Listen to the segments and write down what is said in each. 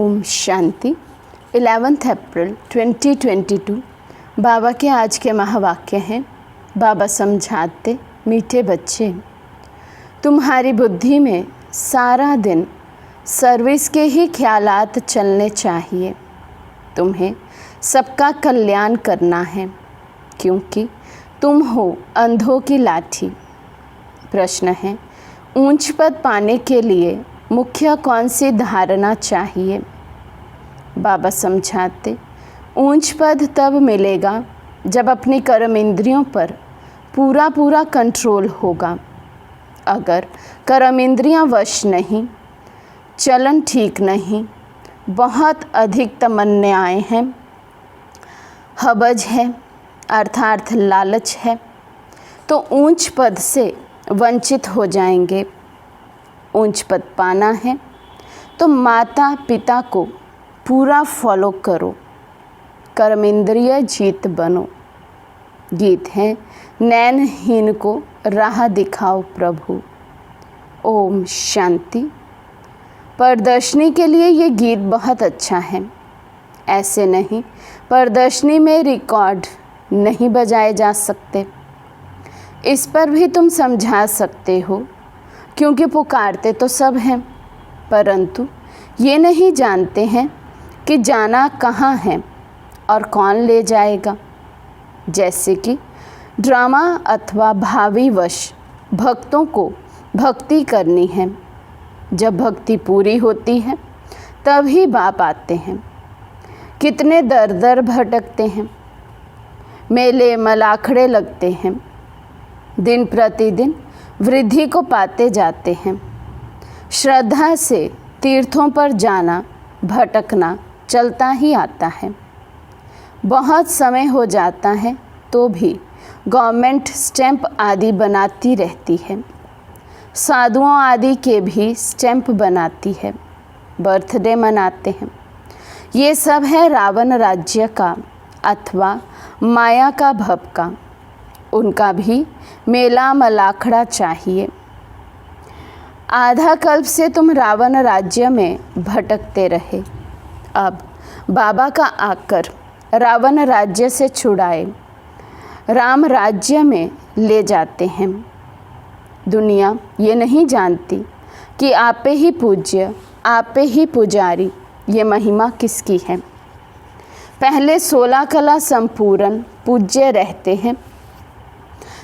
ओम शांति। 11 अप्रैल 2022 बाबा के आज के महावाक्य हैं। बाबा समझाते, मीठे बच्चे, तुम्हारी बुद्धि में सारा दिन सर्विस के ही ख्यालात चलने चाहिए। तुम्हें सबका कल्याण करना है, क्योंकि तुम हो अंधों की लाठी। प्रश्न है, ऊंच पद पाने के लिए मुख्य कौन सी धारणा चाहिए? बाबा समझाते, ऊंच पद तब मिलेगा जब अपनी कर्म इंद्रियों पर पूरा कंट्रोल होगा। अगर कर्म इंद्रियां वश नहीं, चलन ठीक नहीं, बहुत अधिक तमन्नाएं हैं, हबज है अर्थात लालच है, तो ऊंच पद से वंचित हो जाएंगे। ऊंच पद पाना है तो माता पिता को पूरा फॉलो करो, कर्मेंद्रिय जीत बनो। गीत है, नैनहीन को राह दिखाओ प्रभु। ओम शांति। प्रदर्शनी के लिए ये गीत बहुत अच्छा है। ऐसे नहीं, प्रदर्शनी में रिकॉर्ड नहीं बजाए जा सकते। इस पर भी तुम समझा सकते हो, क्योंकि पुकारते तो सब हैं, परंतु ये नहीं जानते हैं कि जाना कहाँ है और कौन ले जाएगा। जैसे कि ड्रामा अथवा भावी वश भक्तों को भक्ति करनी है। जब भक्ति पूरी होती है तभी बाप आते हैं। कितने दर दर भटकते हैं, मेले मलाखड़े लगते हैं, दिन प्रतिदिन वृद्धि को पाते जाते हैं। श्रद्धा से तीर्थों पर जाना भटकना चलता ही आता है। बहुत समय हो जाता है तो भी गवर्नमेंट स्टैंप आदि बनाती रहती है। साधुओं आदि के भी स्टैंप बनाती है, बर्थडे मनाते हैं। ये सब है रावण राज्य का अथवा माया का भपका। उनका भी मेला मलाखड़ा चाहिए। आधा कल्प से तुम रावण राज्य में भटकते रहे। अब बाबा का आकर रावण राज्य से छुड़ाए राम राज्य में ले जाते हैं। दुनिया ये नहीं जानती कि आपे ही पूज्य, आपे ही पुजारी, ये महिमा किसकी है। पहले 16 कला संपूर्ण पूज्य रहते हैं,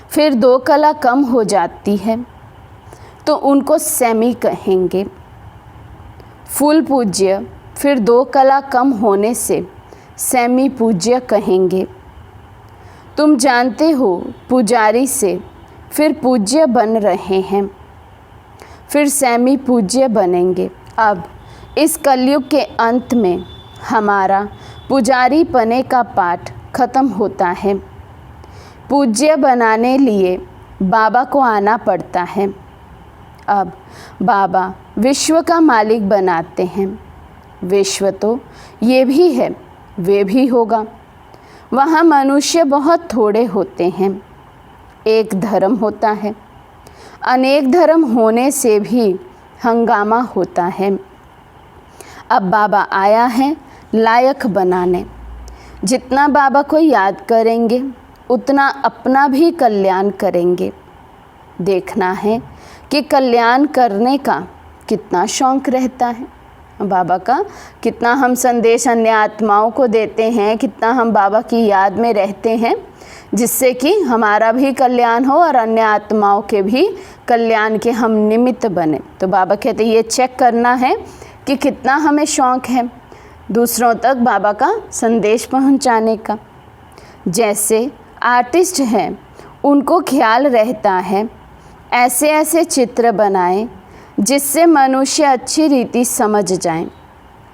फिर 2 कला कम हो जाती है तो उनको सेमी कहेंगे। फुल पूज्य फिर 2 कला कम होने से सेमी पूज्य कहेंगे। तुम जानते हो पुजारी से फिर पूज्य बन रहे हैं, फिर सेमी पूज्य बनेंगे। अब इस कलयुग के अंत में हमारा पुजारी पने का पाठ खत्म होता है। पूज्य बनाने लिए बाबा को आना पड़ता है। अब बाबा विश्व का मालिक बनाते हैं। विश्व तो ये भी है, वे भी होगा। वहाँ मनुष्य बहुत थोड़े होते हैं। एक धर्म होता है, अनेक धर्म होने से भी हंगामा होता है। अब बाबा आया है लायक बनाने। जितना बाबा को याद करेंगे उतना अपना भी कल्याण करेंगे। देखना है कि कल्याण करने का कितना शौक़ रहता है। बाबा का कितना हम संदेश अन्य आत्माओं को देते हैं, कितना हम बाबा की याद में रहते हैं, जिससे कि हमारा भी कल्याण हो और अन्य आत्माओं के भी कल्याण के हम निमित्त बने। तो बाबा कहते हैं ये चेक करना है कि कितना हमें शौक़ है दूसरों तक बाबा का संदेश पहुंचाने का। जैसे आर्टिस्ट हैं, उनको ख्याल रहता है ऐसे ऐसे चित्र बनाएं जिससे मनुष्य अच्छी रीति समझ जाएं,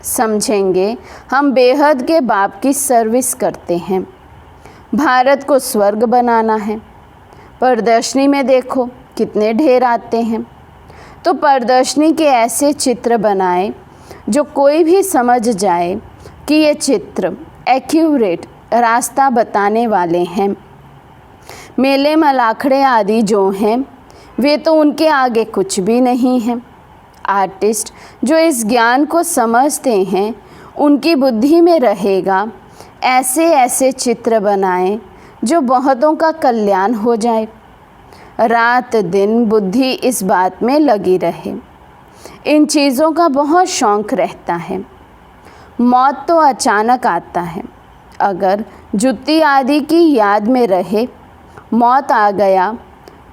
समझेंगे हम बेहद के बाप की सर्विस करते हैं। भारत को स्वर्ग बनाना है। प्रदर्शनी में देखो कितने ढेर आते हैं, तो प्रदर्शनी के ऐसे चित्र बनाएं जो कोई भी समझ जाए कि ये चित्र एक्यूरेट रास्ता बताने वाले हैं। मेले मलाखड़े आदि जो हैं वे तो उनके आगे कुछ भी नहीं हैं। आर्टिस्ट जो इस ज्ञान को समझते हैं उनकी बुद्धि में रहेगा, ऐसे ऐसे चित्र बनाएं जो बहुतों का कल्याण हो जाए। रात दिन बुद्धि इस बात में लगी रहे। इन चीज़ों का बहुत शौक़ रहता है। मौत तो अचानक आता है। अगर जुत्ती आदि की याद में रहे मौत आ गया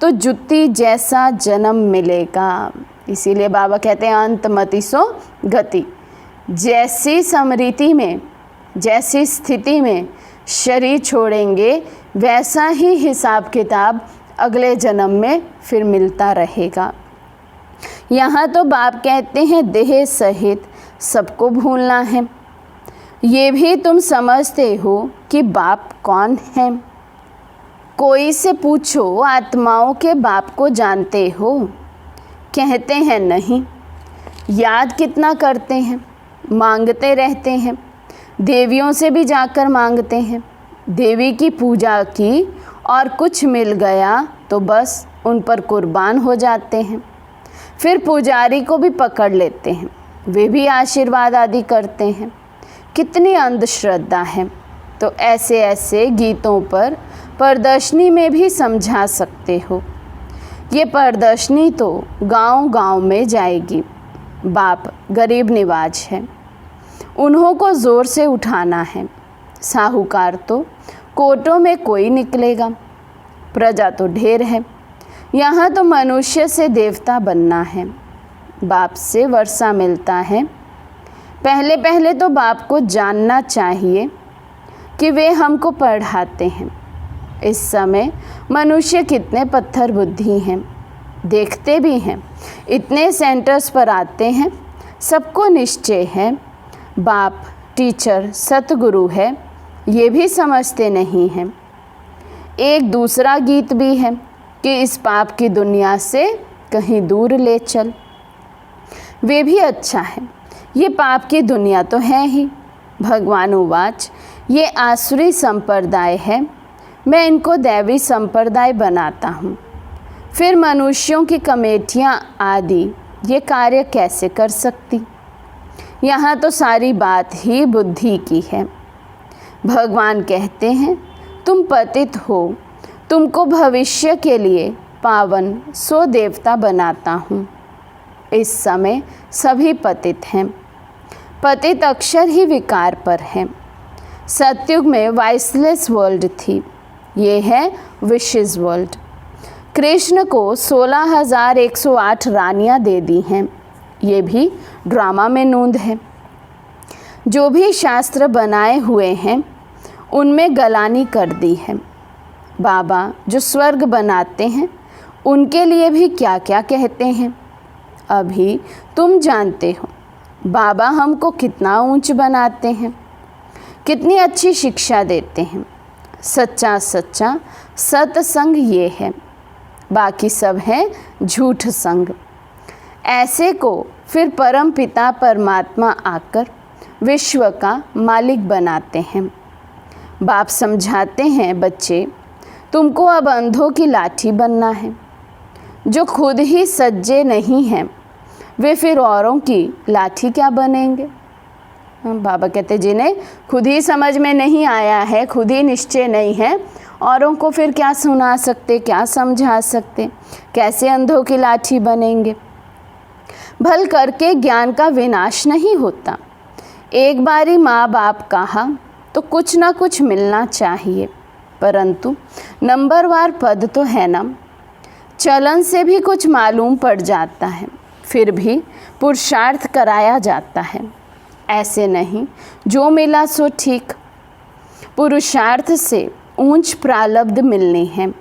तो जुत्ती जैसा जन्म मिलेगा। इसीलिए बाबा कहते हैं अंतमति सो गति। जैसी समृति में, जैसी स्थिति में शरीर छोड़ेंगे वैसा ही हिसाब किताब अगले जन्म में फिर मिलता रहेगा। यहाँ तो बाप कहते हैं देह सहित सबको भूलना है। ये भी तुम समझते हो कि बाप कौन है? कोई से पूछो आत्माओं के बाप को जानते हो? कहते हैं नहीं। याद कितना करते हैं, मांगते रहते हैं, देवियों से भी जाकर मांगते हैं। देवी की पूजा की और कुछ मिल गया तो बस उन पर कुर्बान हो जाते हैं। फिर पुजारी को भी पकड़ लेते हैं, वे भी आशीर्वाद आदि करते हैं। कितनी अंधश्रद्धा है। तो ऐसे ऐसे गीतों पर प्रदर्शनी में भी समझा सकते हो। ये प्रदर्शनी तो गांव गांव में जाएगी। बाप गरीब निवाज है, उन्हों को ज़ोर से उठाना है। साहूकार तो कोटों में कोई निकलेगा। प्रजा तो ढेर है। यहाँ तो मनुष्य से देवता बनना है। बाप से वर्षा मिलता है। पहले पहले तो बाप को जानना चाहिए कि वे हमको पढ़ाते हैं। इस समय मनुष्य कितने पत्थर बुद्धि हैं, देखते भी हैं। इतने सेंटर्स पर आते हैं, सबको निश्चय है बाप टीचर सतगुरु है, ये भी समझते नहीं हैं। एक दूसरा गीत भी है कि इस पाप की दुनिया से कहीं दूर ले चल। वे भी अच्छा है। ये पाप की दुनिया तो है ही। भगवान उवाच, ये आसुरी संप्रदाय है, मैं इनको दैवी संप्रदाय बनाता हूँ। फिर मनुष्यों की कमेटियाँ आदि ये कार्य कैसे कर सकती? यहाँ तो सारी बात ही बुद्धि की है। भगवान कहते हैं तुम पतित हो, तुमको भविष्य के लिए पावन सो देवता बनाता हूँ। इस समय सभी पतित हैं। पतित अक्षर ही विकार पर है। सतयुग में वाइसलेस वर्ल्ड थी, ये है विशेष वर्ल्ड। कृष्ण को 16,108 रानियां दे दी हैं, ये भी ड्रामा में नोंद है। जो भी शास्त्र बनाए हुए हैं उनमें गलानी कर दी है। बाबा जो स्वर्ग बनाते हैं उनके लिए भी क्या क्या कहते हैं अभी तुम जानते हो। बाबा हमको कितना ऊंच बनाते हैं, कितनी अच्छी शिक्षा देते हैं। सच्चा सच्चा सत्संग ये है, बाकी सब है झूठ संग। ऐसे को फिर परम पिता परमात्मा आकर विश्व का मालिक बनाते हैं। बाप समझाते हैं बच्चे तुमको अब अंधों की लाठी बनना है। जो खुद ही सज्जे नहीं हैं वे फिर औरों की लाठी क्या बनेंगे? बाबा कहते जिन्हें खुद ही समझ में नहीं आया है, खुद ही निश्चय नहीं है, औरों को फिर क्या सुना सकते, क्या समझा सकते, कैसे अंधों की लाठी बनेंगे? भल करके ज्ञान का विनाश नहीं होता। एक बारी माँ बाप कहा तो कुछ ना कुछ मिलना चाहिए, परंतु नंबरवार पद तो है ना। चलन से भी कुछ मालूम पड़ जाता है, फिर भी पुरुषार्थ कराया जाता है। ऐसे नहीं जो मिला सो ठीक। पुरुषार्थ से ऊंच प्रारब्ध मिलने हैं।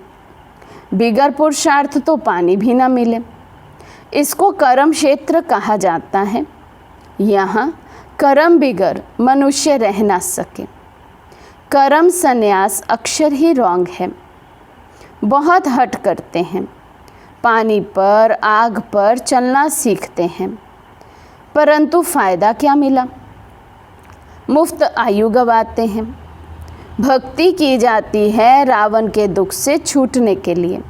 बिगर पुरुषार्थ तो पानी भी ना मिले। इसको कर्म क्षेत्र कहा जाता है। यहाँ कर्म बिगर मनुष्य रह ना सके। कर्म संन्यास अक्षर ही रॉन्ग है। बहुत हट करते हैं, पानी पर आग पर चलना सीखते हैं, परंतु फ़ायदा क्या मिला? मुफ्त आयु गवाते हैं। भक्ति की जाती है रावण के दुख से छूटने के लिए।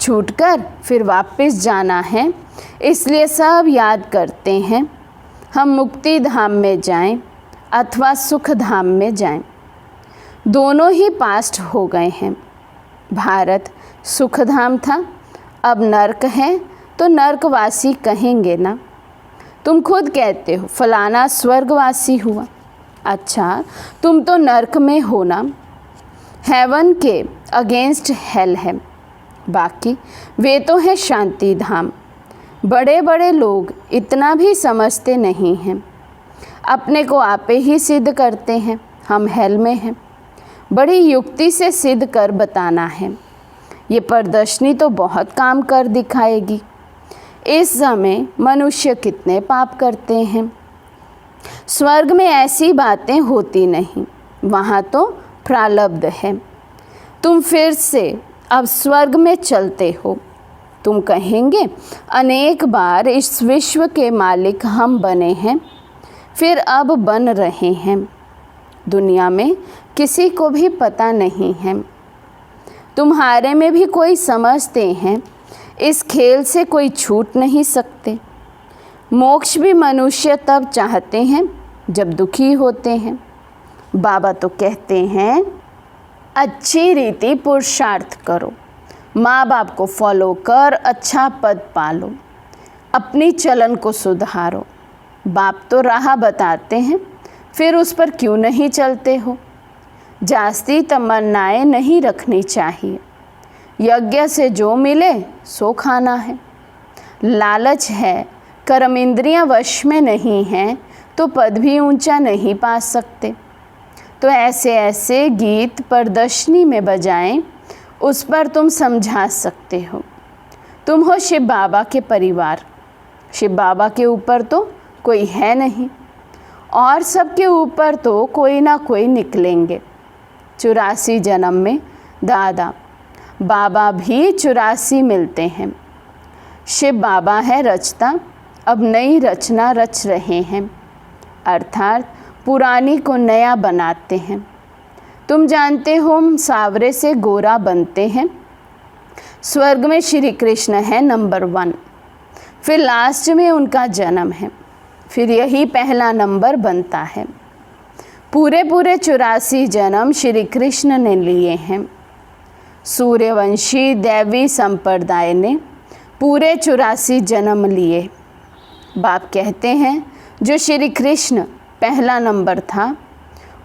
छूटकर फिर वापस जाना है इसलिए सब याद करते हैं हम मुक्ति धाम में जाएं अथवा सुख धाम में जाएं। दोनों ही पास्ट हो गए हैं। भारत सुख धाम था, अब नर्क है तो नर्कवासी कहेंगे ना। तुम खुद कहते हो फलाना स्वर्गवासी हुआ। अच्छा, तुम तो नर्क में हो ना। हेवन के अगेंस्ट हेल है, बाकी वे तो है शांति धाम। बड़े बड़े लोग इतना भी समझते नहीं हैं, अपने को आपे ही सिद्ध करते हैं हम हेल में हैं। बड़ी युक्ति से सिद्ध कर बताना है। ये प्रदर्शनी तो बहुत काम कर दिखाएगी। इस समय मनुष्य कितने पाप करते हैं। स्वर्ग में ऐसी बातें होती नहीं, वहाँ तो प्रारब्ध है। तुम फिर से अब स्वर्ग में चलते हो। तुम कहेंगे अनेक बार इस विश्व के मालिक हम बने हैं, फिर अब बन रहे हैं। दुनिया में किसी को भी पता नहीं है। तुम्हारे में भी कोई समझते हैं इस खेल से कोई छूट नहीं सकते। मोक्ष भी मनुष्य तब चाहते हैं जब दुखी होते हैं। बाबा तो कहते हैं अच्छी रीति पुरुषार्थ करो, माँ बाप को फॉलो कर अच्छा पद पालो, अपनी चलन को सुधारो। बाप तो राह बताते हैं, फिर उस पर क्यों नहीं चलते हो। जास्ती तमन्नाएं नहीं रखनी चाहिए। यज्ञ से जो मिले सो खाना है। लालच है, कर्म इंद्रियां वश में नहीं हैं तो पद भी ऊंचा नहीं पा सकते। तो ऐसे ऐसे गीत प्रदर्शनी में बजाएं, उस पर तुम समझा सकते हो। तुम हो शिव बाबा के परिवार। शिव बाबा के ऊपर तो कोई है नहीं, और सबके ऊपर तो कोई ना कोई निकलेंगे। 84 जन्म में दादा बाबा भी 84 मिलते हैं। शिव बाबा है रचता, अब नई रचना रच रहे हैं, अर्थात पुरानी को नया बनाते हैं। तुम जानते हो हम सावरे से गोरा बनते हैं। स्वर्ग में श्री कृष्ण है नंबर 1, फिर लास्ट में उनका जन्म है, फिर यही पहला नंबर बनता है। पूरे 84 जन्म श्री कृष्ण ने लिए हैं। सूर्यवंशी दैवी संप्रदाय ने पूरे 84 जन्म लिए। बाप कहते हैं जो श्री कृष्ण पहला नंबर था,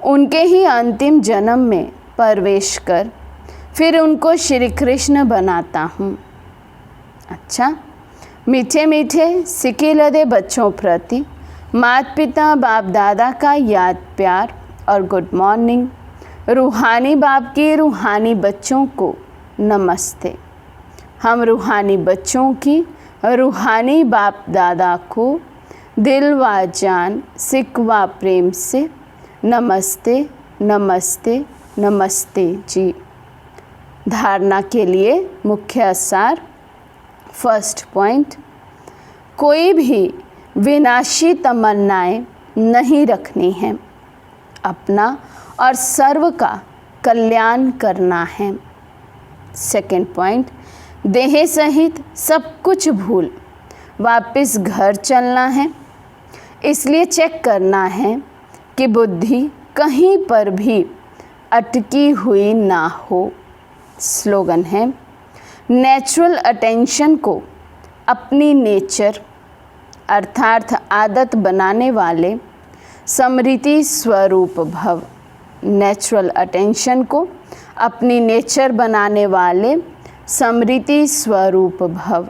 उनके ही अंतिम जन्म में प्रवेश कर फिर उनको श्री कृष्ण बनाता हूँ। अच्छा, मीठे मीठे सिके लदे बच्चों प्रति माता पिता बाप दादा का याद प्यार और गुड मॉर्निंग। रूहानी बाप के रूहानी बच्चों को नमस्ते। हम रूहानी बच्चों की रूहानी बाप दादा को दिल व जान सिक व प्रेम से नमस्ते नमस्ते नमस्ते जी। धारणा के लिए मुख्य सार। फर्स्ट पॉइंट, कोई भी विनाशी तमन्नाएं नहीं रखनी है। अपना और सर्व का कल्याण करना है। सेकंड पॉइंट, देह सहित सब कुछ भूल वापस घर चलना है। इसलिए चेक करना है कि बुद्धि कहीं पर भी अटकी हुई ना हो। स्लोगन है, नेचुरल अटेंशन को अपनी नेचर अर्थात आदत बनाने वाले समृति स्वरूप भव। नेचुरल अटेंशन को अपनी नेचर बनाने वाले समृति स्वरूप भव।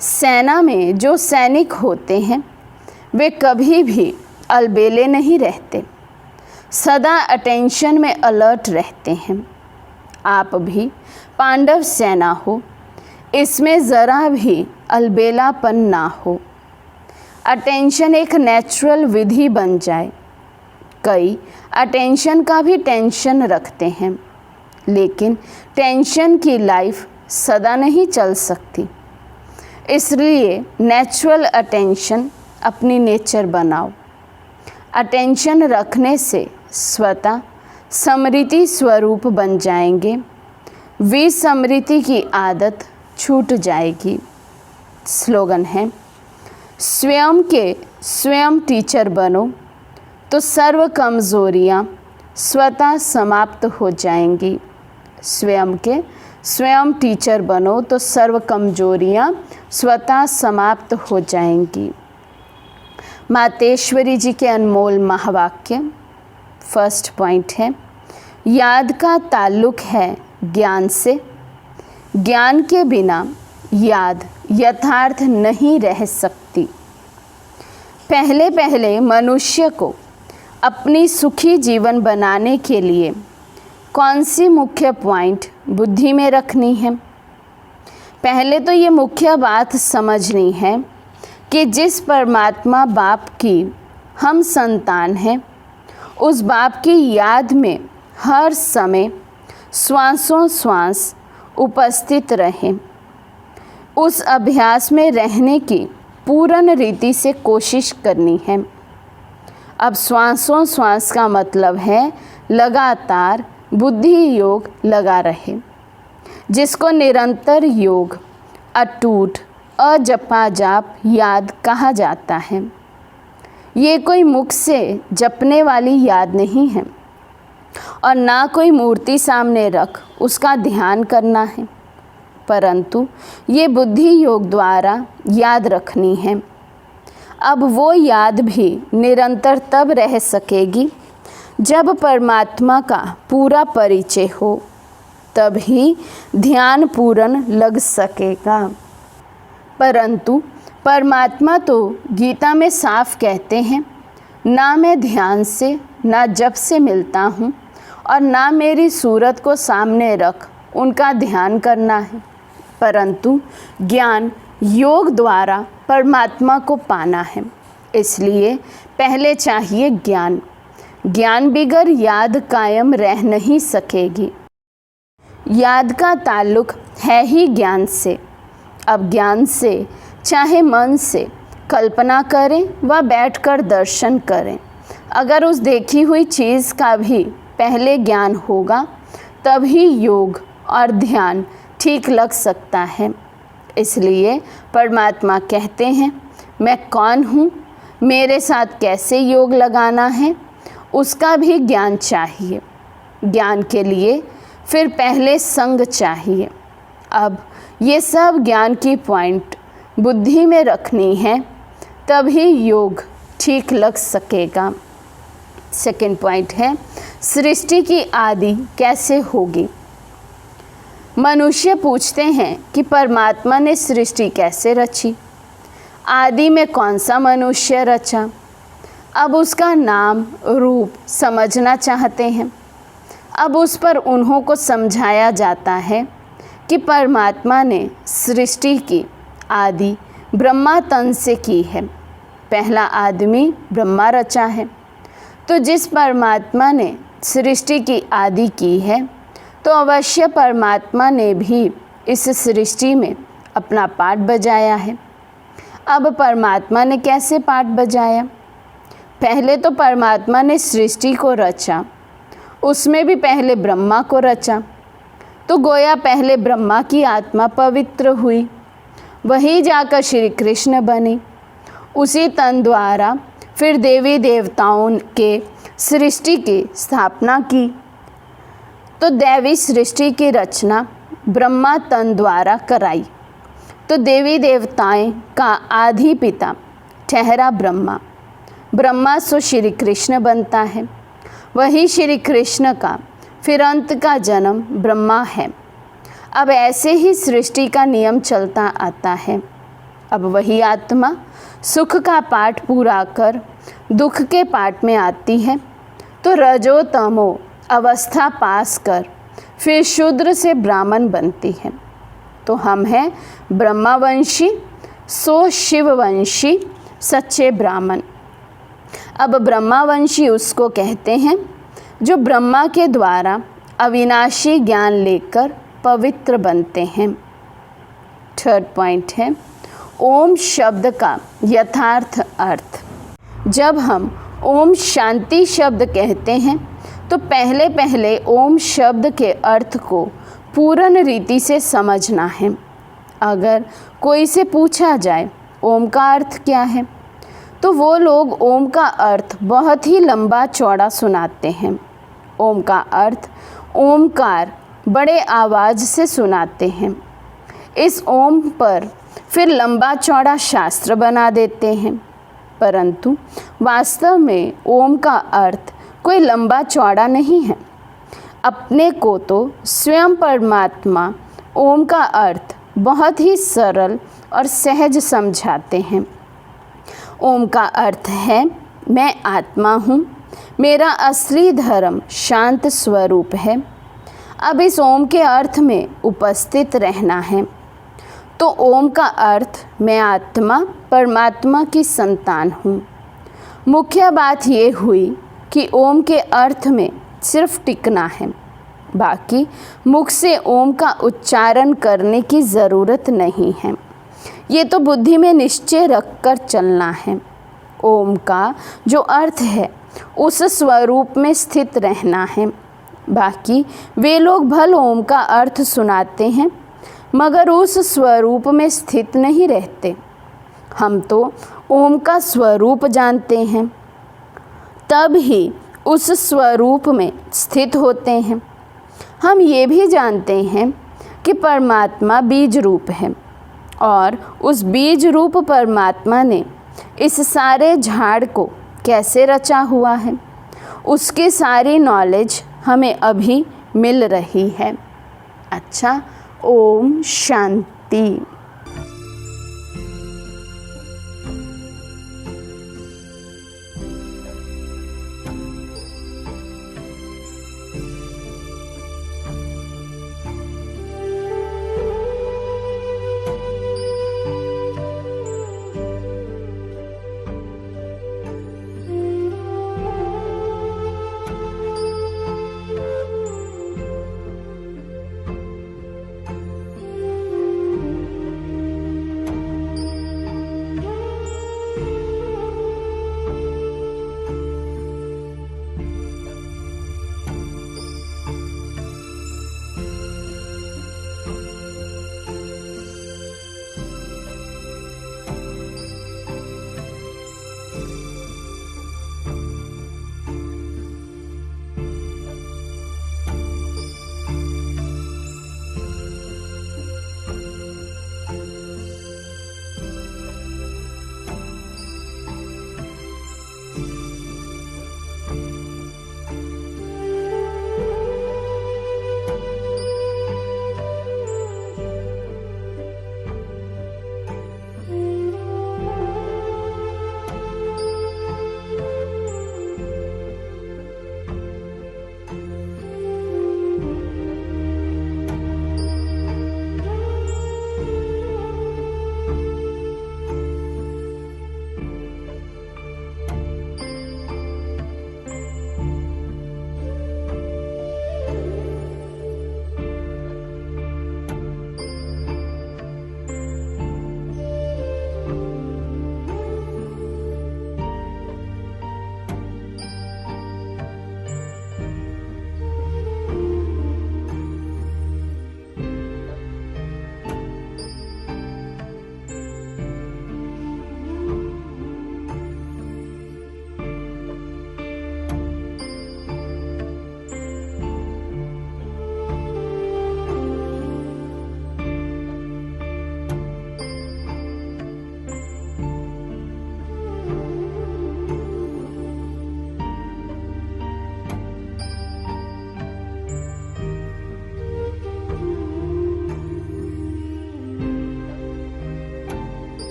सेना में जो सैनिक होते हैं वे कभी भी अलबेले नहीं रहते, सदा अटेंशन में अलर्ट रहते हैं। आप भी पांडव सेना हो, इसमें ज़रा भी अलबेलापन ना हो। अटेंशन एक नेचुरल विधि बन जाए। कई अटेंशन का भी टेंशन रखते हैं, लेकिन टेंशन की लाइफ सदा नहीं चल सकती। इसलिए नेचुरल अटेंशन अपनी नेचर बनाओ। अटेंशन रखने से स्वतः समृति स्वरूप बन जाएंगे। विस्मृति की आदत छूट जाएगी। स्लोगन है, स्वयं के स्वयं टीचर बनो तो सर्व कमज़ोरियाँ स्वतः समाप्त हो जाएंगी। स्वयं के स्वयं टीचर बनो तो सर्व कमजोरियाँ स्वतः समाप्त हो जाएंगी। मातेश्वरी जी के अनमोल महावाक्य। फर्स्ट पॉइंट है, याद का ताल्लुक है ज्ञान से। ज्ञान के बिना याद यथार्थ नहीं रह सकती। पहले पहले मनुष्य को अपनी सुखी जीवन बनाने के लिए कौन सी मुख्य पॉइंट बुद्धि में रखनी है? पहले तो ये मुख्य बात समझनी है कि जिस परमात्मा बाप की हम संतान हैं, उस बाप की याद में हर समय श्वासों श्वास उपस्थित रहें। उस अभ्यास में रहने की पूर्ण रीति से कोशिश करनी है। अब श्वासों श्वास का मतलब है लगातार बुद्धि योग लगा रहे, जिसको निरंतर योग, अटूट, अजपाजाप याद कहा जाता है। ये कोई मुख से जपने वाली याद नहीं है और ना कोई मूर्ति सामने रख उसका ध्यान करना है, परंतु ये बुद्धि योग द्वारा याद रखनी है। अब वो याद भी निरंतर तब रह सकेगी जब परमात्मा का पूरा परिचय हो, तभी ध्यान पूर्ण लग सकेगा। परंतु परमात्मा तो गीता में साफ कहते हैं, ना मैं ध्यान से ना जप से मिलता हूँ और ना मेरी सूरत को सामने रख उनका ध्यान करना है, परंतु ज्ञान योग द्वारा परमात्मा को पाना है। इसलिए पहले चाहिए ज्ञान। ज्ञान बिगर याद कायम रह नहीं सकेगी। याद का ताल्लुक है ही ज्ञान से। अब ज्ञान से चाहे मन से कल्पना करें व बैठकर दर्शन करें, अगर उस देखी हुई चीज़ का भी पहले ज्ञान होगा तभी योग और ध्यान ठीक लग सकता है। इसलिए परमात्मा कहते हैं, मैं कौन हूँ, मेरे साथ कैसे योग लगाना है, उसका भी ज्ञान चाहिए। ज्ञान के लिए फिर पहले संग चाहिए। अब ये सब ज्ञान की पॉइंट बुद्धि में रखनी है, तभी योग ठीक लग सकेगा। सेकंड पॉइंट है, सृष्टि की आदि कैसे होगी? मनुष्य पूछते हैं कि परमात्मा ने सृष्टि कैसे रची, आदि में कौन सा मनुष्य रचा। अब उसका नाम रूप समझना चाहते हैं। अब उस पर उन्हों को समझाया जाता है कि परमात्मा ने सृष्टि की आदि ब्रह्मा तन से की है। पहला आदमी ब्रह्मा रचा है। तो जिस परमात्मा ने सृष्टि की आदि की है, तो अवश्य परमात्मा ने भी इस सृष्टि में अपना पार्ट बजाया है। अब परमात्मा ने कैसे पार्ट बजाया? पहले तो परमात्मा ने सृष्टि को रचा, उसमें भी पहले ब्रह्मा को रचा, तो गोया पहले ब्रह्मा की आत्मा पवित्र हुई, वही जाकर श्री कृष्ण बनी। उसी तन द्वारा फिर देवी देवताओं के सृष्टि की स्थापना की। तो दैवी सृष्टि की रचना ब्रह्मा तन द्वारा कराई। तो देवी देवताएं का आदि पिता ठहरा ब्रह्मा। ब्रह्मा सो श्री कृष्ण बनता है। वही श्री कृष्ण का फिर अंत का जन्म ब्रह्मा है। अब ऐसे ही सृष्टि का नियम चलता आता है। अब वही आत्मा सुख का पाठ पूरा कर दुख के पाठ में आती है, तो रजो तमो अवस्था पास कर फिर शूद्र से ब्राह्मण बनती है। तो हम हैं ब्रह्मावंशी, सो शिववंशी सच्चे ब्राह्मण। अब ब्रह्मावंशी उसको कहते हैं जो ब्रह्मा के द्वारा अविनाशी ज्ञान लेकर पवित्र बनते हैं। थर्ड पॉइंट है, ओम शब्द का यथार्थ अर्थ। जब हम ओम शांति शब्द कहते हैं, तो पहले पहले ओम शब्द के अर्थ को पूर्ण रीति से समझना है। अगर कोई से पूछा जाए ओम का अर्थ क्या है, तो वो लोग ओम का अर्थ बहुत ही लंबा चौड़ा सुनाते हैं। ओम का अर्थ ओमकार बड़े आवाज़ से सुनाते हैं। इस ओम पर फिर लंबा चौड़ा शास्त्र बना देते हैं, परंतु वास्तव में ओम का अर्थ कोई लंबा चौड़ा नहीं है। अपने को तो स्वयं परमात्मा ओम का अर्थ बहुत ही सरल और सहज समझाते हैं। ओम का अर्थ है मैं आत्मा हूँ, मेरा असली धर्म शांत स्वरूप है। अब इस ओम के अर्थ में उपस्थित रहना है। तो ओम का अर्थ मैं आत्मा परमात्मा की संतान हूँ। मुख्य बात ये हुई कि ओम के अर्थ में सिर्फ टिकना है, बाकी मुख से ओम का उच्चारण करने की ज़रूरत नहीं है। ये तो बुद्धि में निश्चय रखकर चलना है। ओम का जो अर्थ है उस स्वरूप में स्थित रहना है। बाकी वे लोग भल ओम का अर्थ सुनाते हैं, मगर उस स्वरूप में स्थित नहीं रहते। हम तो ओम का स्वरूप जानते हैं, तब ही उस स्वरूप में स्थित होते हैं। हम ये भी जानते हैं कि परमात्मा बीज रूप है और उस बीज रूप परमात्मा ने इस सारे झाड़ को कैसे रचा हुआ है, उसकी सारी नॉलेज हमें अभी मिल रही है। अच्छा, ओम शांति।